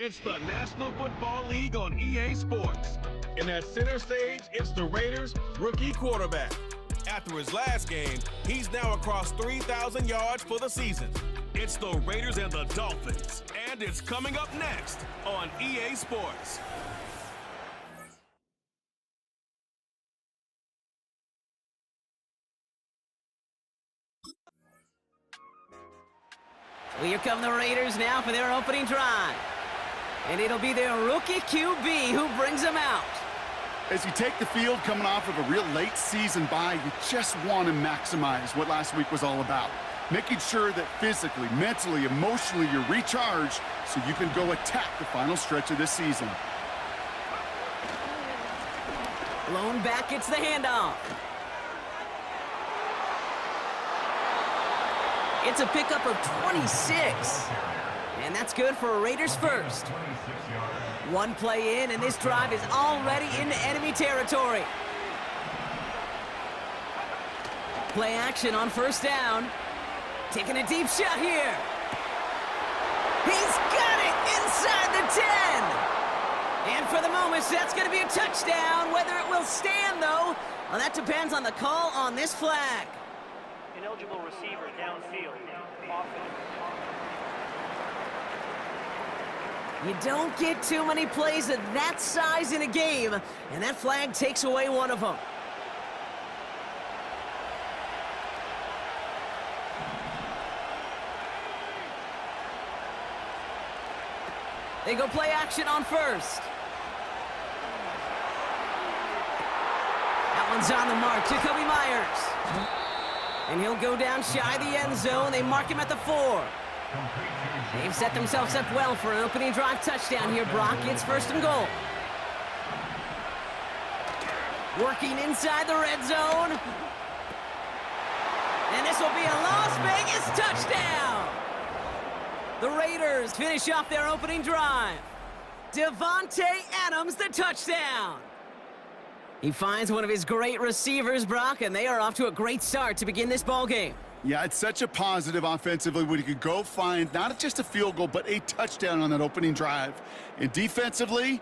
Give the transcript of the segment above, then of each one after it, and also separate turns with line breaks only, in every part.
It's the National Football League on EA Sports. And at center stage, it's the Raiders' rookie quarterback. After his last game, he's now across 3,000 yards for the season. It's the Raiders and the Dolphins, and it's coming up next on EA Sports.
Well, here come the Raiders now for their opening drive. And it'll be their rookie QB who brings them out.
As you take the field coming off of a real late season bye, you just want to maximize what last week was all about. Making sure that physically, mentally, emotionally you're recharged so you can go attack the final stretch of this season.
Blown back, it's the handoff. It's a pickup of 26. And that's good for a Raiders first. One play in, and this drive is already into enemy territory. Play action on first down. Taking a deep shot here. He's got it inside the 10. And for the moment, that's going to be a touchdown. Whether it will stand, though, well, that depends on the call on this flag.
Ineligible receiver downfield. Offense.
You don't get too many plays of that size in a game, and that flag takes away one of them. They go play action on first. That one's on the mark, Jacoby Myers. And he'll go down shy of the end zone. They mark him at the 4. They've set themselves up well for an opening drive touchdown here, Brock. It's first and goal. Working inside the red zone. And this will be a Las Vegas touchdown. The Raiders finish off their opening drive. Devontae Adams, the touchdown. He finds one of his great receivers, Brock, and they are off to a great start to begin this ballgame.
Yeah, it's such a positive offensively when you could go find not just a field goal, but a touchdown on that opening drive. And defensively,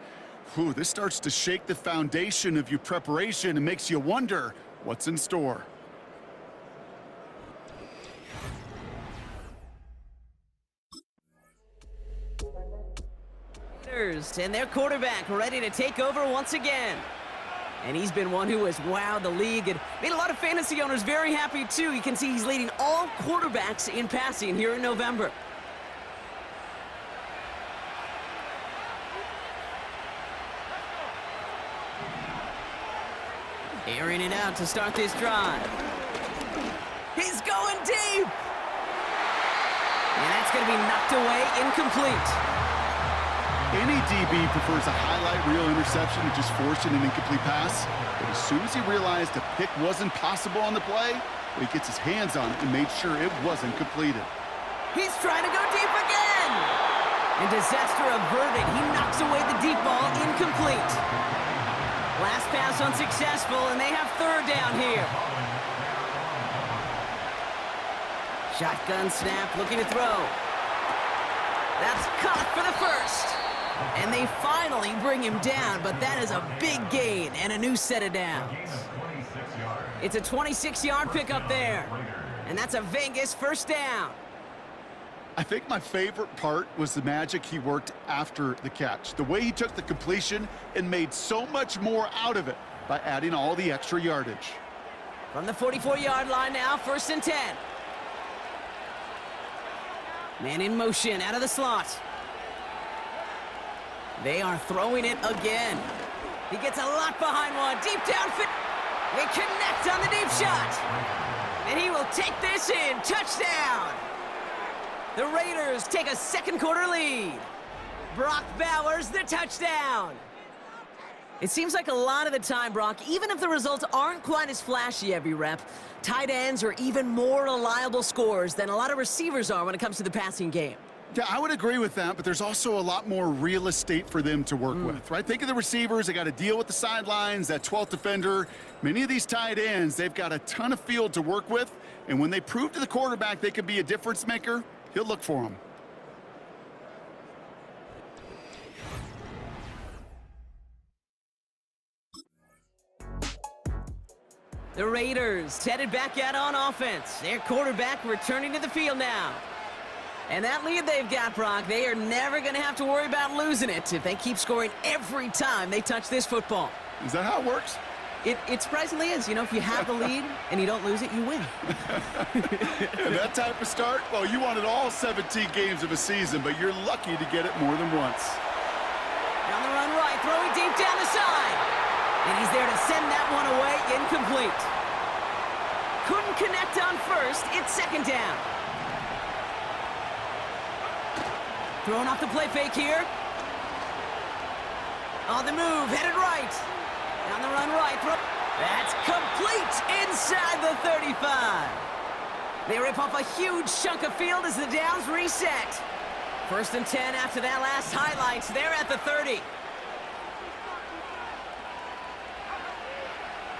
this starts to shake the foundation of your preparation and makes you wonder what's in store.
And their quarterback ready to take over once again. And he's been one who has wowed the league and made a lot of fantasy owners very happy, too. You can see he's leading all quarterbacks in passing here in November. Airing it out to start this drive. He's going deep! And that's going to be knocked away, incomplete.
Any DB prefers a highlight reel interception to just forcing an incomplete pass. But as soon as he realized a pick wasn't possible on the play, he gets his hands on it and made sure it wasn't completed.
He's trying to go deep again! And disaster averted. He knocks away the deep ball, incomplete. Last pass unsuccessful, and they have third down here. Shotgun snap, looking to throw. That's caught for the first. And they finally bring him down, but that is a big gain and a new set of downs. It's a 26-yard pickup there. And that's a Vegas first down.
I think my favorite part was the magic he worked after the catch. The way he took the completion and made so much more out of it by adding all the extra yardage.
From the 44-yard line now, first and 10. Man in motion, out of the slot. They are throwing it again. He gets a lot behind one. Deep down fit. They connect on the deep shot. And he will take this in. Touchdown. The Raiders take a second quarter lead. Brock Bowers, the touchdown. It seems like a lot of the time, Brock, even if the results aren't quite as flashy every rep, tight ends are even more reliable scorers than a lot of receivers are when it comes to the passing game.
Yeah, I would agree with that, but there's also a lot more real estate for them to work with, right? Think of the receivers. They got to deal with the sidelines, that 12th defender. Many of these tight ends, they've got a ton of field to work with, and when they prove to the quarterback they can be a difference maker, he'll look for them.
The Raiders headed back out on offense. Their quarterback returning to the field now. And that lead they've got, Brock, they are never going to have to worry about losing it if they keep scoring every time they touch this football.
Is that how it works?
It surprisingly is. You know, if you have the lead and you don't lose it, you win.
And that type of start, well, you wanted all 17 games of a season, but you're lucky to get it more than once.
On the run right, throwing deep down the side. And he's there to send that one away, incomplete. Couldn't connect on first, it's second down. Throwing off the play fake here. On the move, headed right. On the run right, that's complete inside the 35. They rip off a huge chunk of field as the downs reset. 1st and 10 after that last highlight. They're at the 30.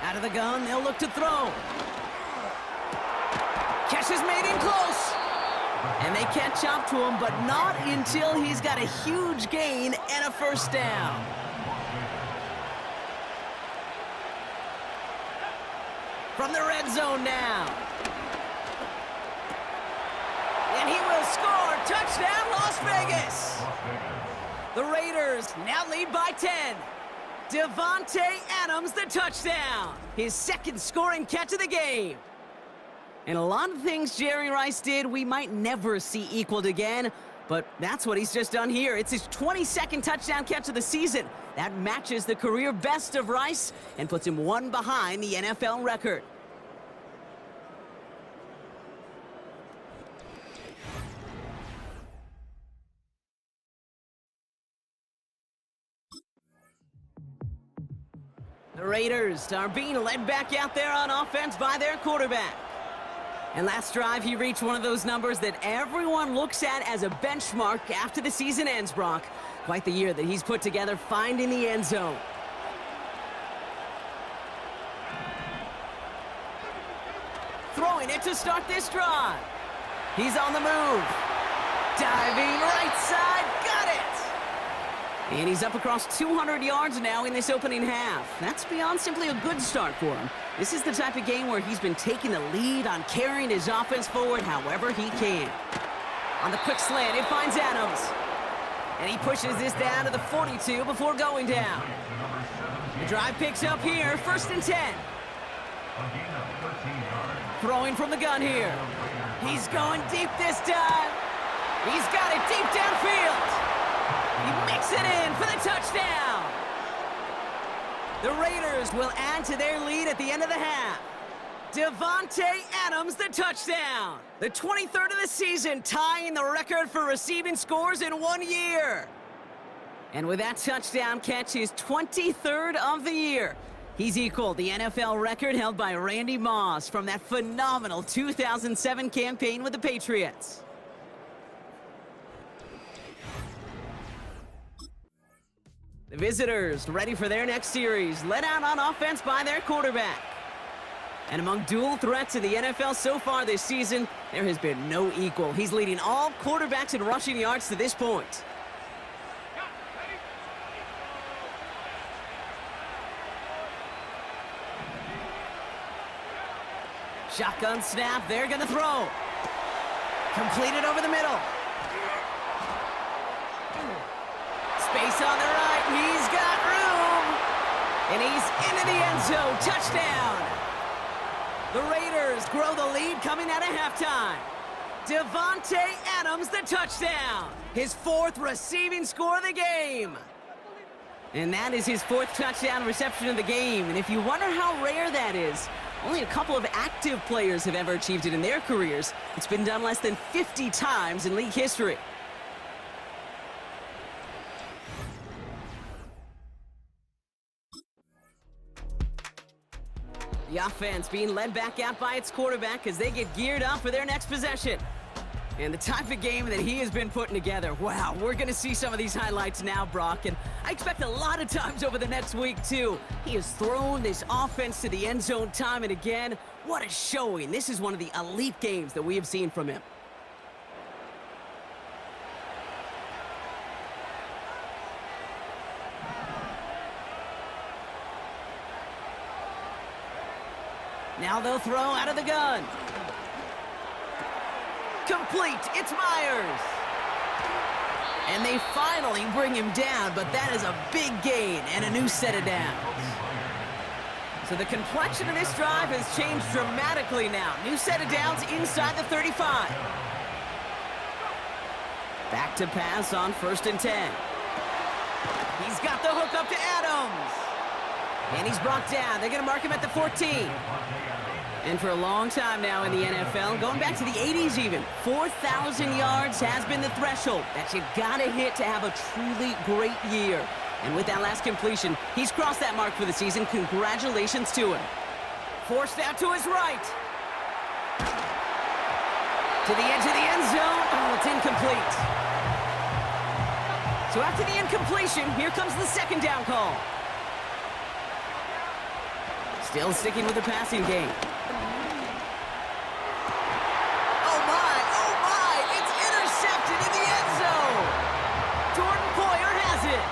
Out of the gun, they'll look to throw. Catch is made in close. And they catch up to him, but not until he's got a huge gain and a first down. From the red zone now. And he will score. Touchdown, Las Vegas. The Raiders now lead by 10. Devontae Adams, the touchdown. His second scoring catch of the game. And a lot of things Jerry Rice did we might never see equaled again, but that's what he's just done here. It's his 22nd touchdown catch of the season. That matches the career best of Rice and puts him one behind the NFL record. The Raiders are being led back out there on offense by their quarterback. And last drive, he reached one of those numbers that everyone looks at as a benchmark after the season ends, Brock. Quite the year that he's put together, finding the end zone. Throwing it to start this drive. He's on the move. Diving right side, got it! And he's up across 200 yards now in this opening half. That's beyond simply a good start for him. This is the type of game where he's been taking the lead on carrying his offense forward however he can. On the quick slant, it finds Adams. And he pushes this down to the 42 before going down. The drive picks up here, 1st and 10. Throwing from the gun here. He's going deep this time. He's got it deep downfield. He makes it in for the touchdown. The Raiders will add to their lead at the end of the half. Devontae Adams, the touchdown. The 23rd of the season, tying the record for receiving scores in 1 year. And with that touchdown catch, his 23rd of the year. He's equaled the NFL record held by Randy Moss from that phenomenal 2007 campaign with the Patriots. The visitors ready for their next series, led out on offense by their quarterback. And among dual threats in the NFL so far this season, there has been no equal. He's leading all quarterbacks in rushing yards to this point. Shotgun snap, they're gonna throw. Completed over the middle. Space on the right, he's got room. And he's into the end zone, touchdown. The Raiders grow the lead coming out of halftime. Devontae Adams, the touchdown. His 4th receiving score of the game. And that is his 4th touchdown reception of the game. And if you wonder how rare that is, only a couple of active players have ever achieved it in their careers. It's been done less than 50 times in league history. The offense being led back out by its quarterback as they get geared up for their next possession. And the type of game that he has been putting together, wow, we're going to see some of these highlights now, Brock, and I expect a lot of times over the next week, too. He has thrown this offense to the end zone time and again. What a showing. This is one of the elite games that we have seen from him. Now they'll throw out of the gun. Complete. It's Myers. And they finally bring him down, but that is a big gain and a new set of downs. So the complexion of this drive has changed dramatically now. New set of downs inside the 35. Back to pass on 1st and 10. He's got the hook up to Adams. And he's brought down. They're going to mark him at the 14. And for a long time now in the NFL, going back to the 80s even, 4,000 yards has been the threshold that you've got to hit to have a truly great year. And with that last completion, he's crossed that mark for the season. Congratulations to him. Forced out to his right. To the edge of the end zone. Oh, it's incomplete. So after the incompletion, here comes the 2nd down call. Still sticking with the passing game. Oh my, it's intercepted in the end zone. Jordan Poyer has it.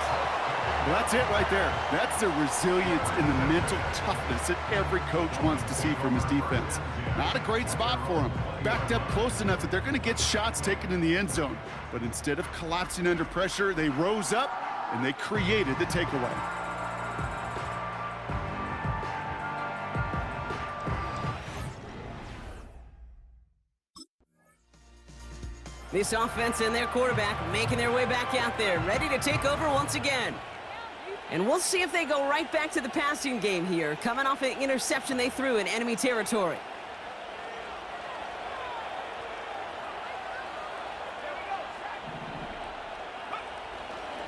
Well, that's it right there. That's the resilience and the mental toughness that every coach wants to see from his defense. Not a great spot for him. Backed up close enough that they're going to get shots taken in the end zone. But instead of collapsing under pressure, they rose up and they created the takeaway.
This offense and their quarterback making their way back out there, ready to take over once again. And we'll see if they go right back to the passing game here, coming off an interception they threw in enemy territory.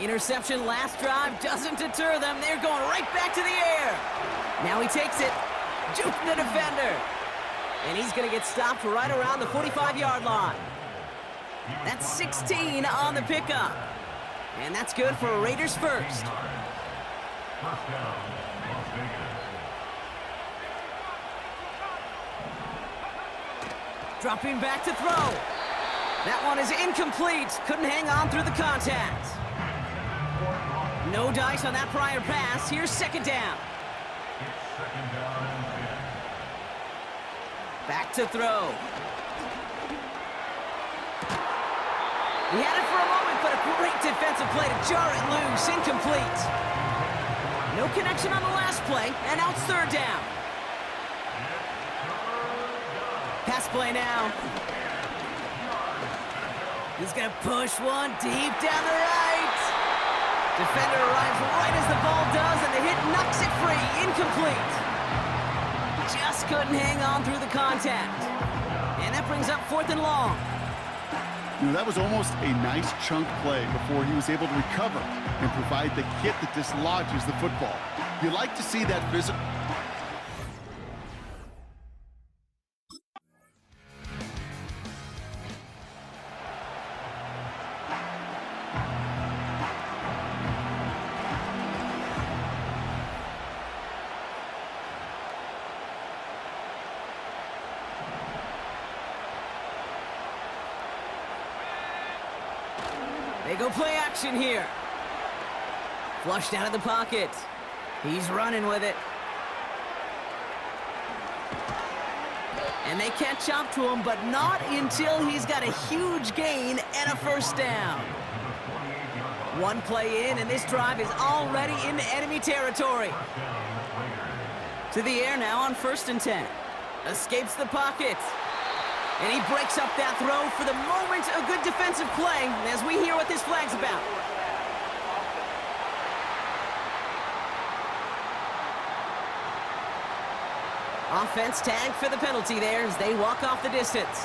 Interception last drive doesn't deter them. They're going right back to the air. Now he takes it, juking the defender. And he's going to get stopped right around the 45-yard line. That's 16 on the pickup. And that's good for Raiders first. Dropping back to throw. That one is incomplete. Couldn't hang on through the contact. No dice on that prior pass. Here's 2nd down. Back to throw. He had it for a moment, but a great defensive play to jar it loose. Incomplete. No connection on the last play, and now it's 3rd down. Pass play now. He's going to push one deep down the right. Defender arrives right as the ball does, and the hit knocks it free. Incomplete. Just couldn't hang on through the contact. And that brings up 4th and long.
You know, that was almost a nice chunk play before he was able to recover and provide the hit that dislodges the football. You like to see that physical.
They go play action here. Flushed out of the pocket. He's running with it. And they catch up to him, but not until he's got a huge gain and a 1st down. One play in, and this drive is already into enemy territory. To the air now on 1st and 10. Escapes the pocket. And he breaks up that throw. For the moment, a good defensive play as we hear what this flag's about. Offense tagged for the penalty there as they walk off the distance.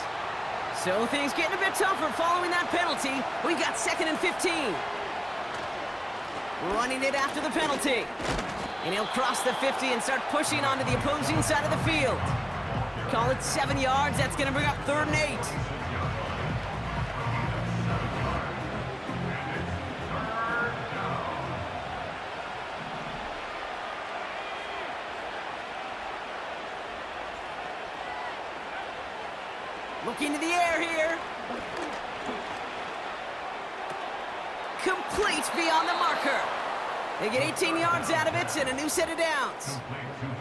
So things getting a bit tougher following that penalty. We got 2nd and 15. Running it after the penalty. And he'll cross the 50 and start pushing onto the opposing side of the field. Call it 7 yards. That's going to bring up 3rd and 8. Looking to the air here. Complete beyond the marker. They get 18 yards out of it and a new set of downs.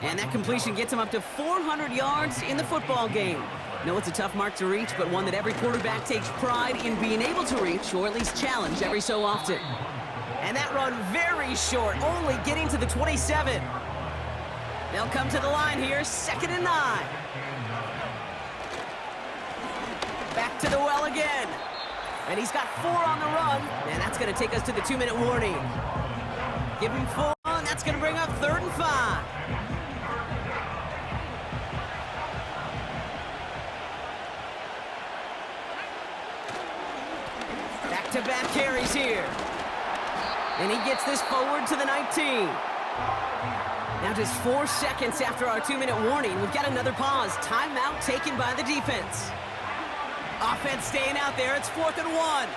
And that completion gets them up to 400 yards in the football game. No, it's a tough mark to reach, but one that every quarterback takes pride in being able to reach, or at least challenge every so often. And that run very short, only getting to the 27. They'll come to the line here, 2nd and 9. Back to the well again. And he's got 4 on the run, and that's going to take us to the 2-minute warning. Give him 4, and that's going to bring up 3rd and 5. Back-to-back carries here. And he gets this forward to the 19. Now just 4 seconds after our 2-minute warning, we've got another pause. Timeout taken by the defense. Offense staying out there. It's 4th and 1.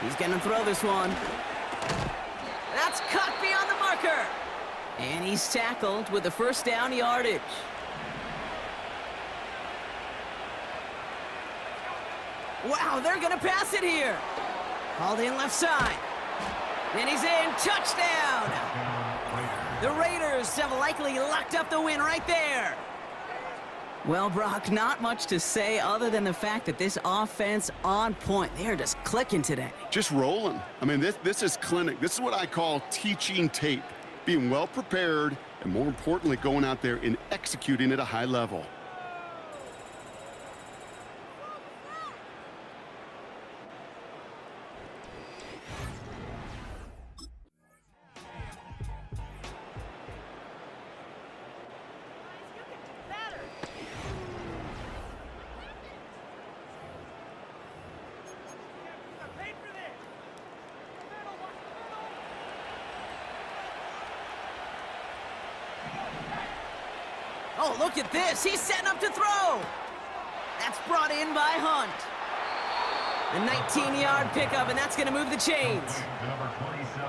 He's going to throw this one. That's cut beyond the marker. And he's tackled with the 1st down yardage. Wow, they're going to pass it here. Hauled in left side. And he's in. Touchdown. The Raiders have likely locked up the win right there. Well, Brock, not much to say other than the fact that this offense on point. They are just clicking today.
Just rolling. I mean, this is clinic. This is what I call teaching tape. Being well prepared, and more importantly, going out there and executing at a high level.
Oh, look at this. He's setting up to throw. That's brought in by Hunt. A 19-yard pickup, and that's going to move the chains.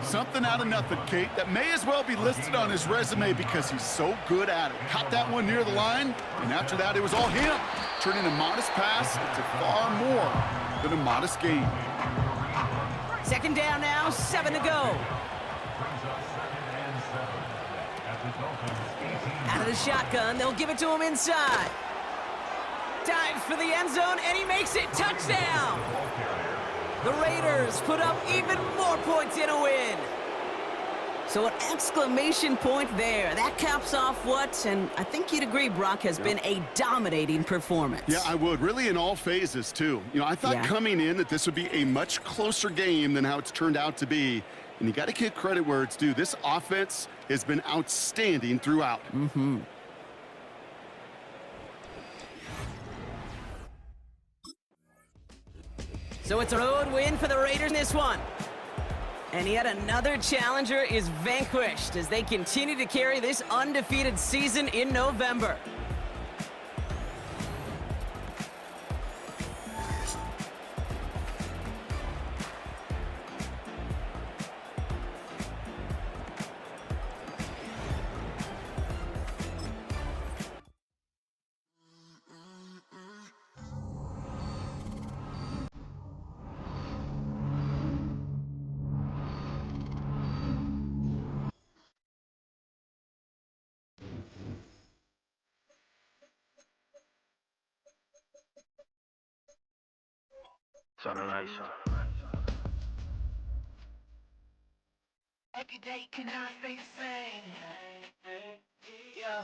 Something out of nothing, Kate. That may as well be listed on his resume because he's so good at it. Caught that one near the line, and after that, it was all him. Turning a modest pass into far more than a modest gain.
2nd down now, 7 to go. Out of the shotgun, they'll give it to him inside. Dives for the end zone, and he makes it. Touchdown! The Raiders put up even more points in a win. So an exclamation point there. That caps off what, and I think you'd agree, Brock, has been a dominating performance.
Yeah, I would. Really in all phases, too. You know, I thought coming in that this would be a much closer game than how it's turned out to be. And you got to give credit where it's due. This offense has been outstanding throughout.
So it's a road win for the Raiders in this one. And yet another challenger is vanquished as they continue to carry this undefeated season in November.
Every day can I stay the same? Yeah.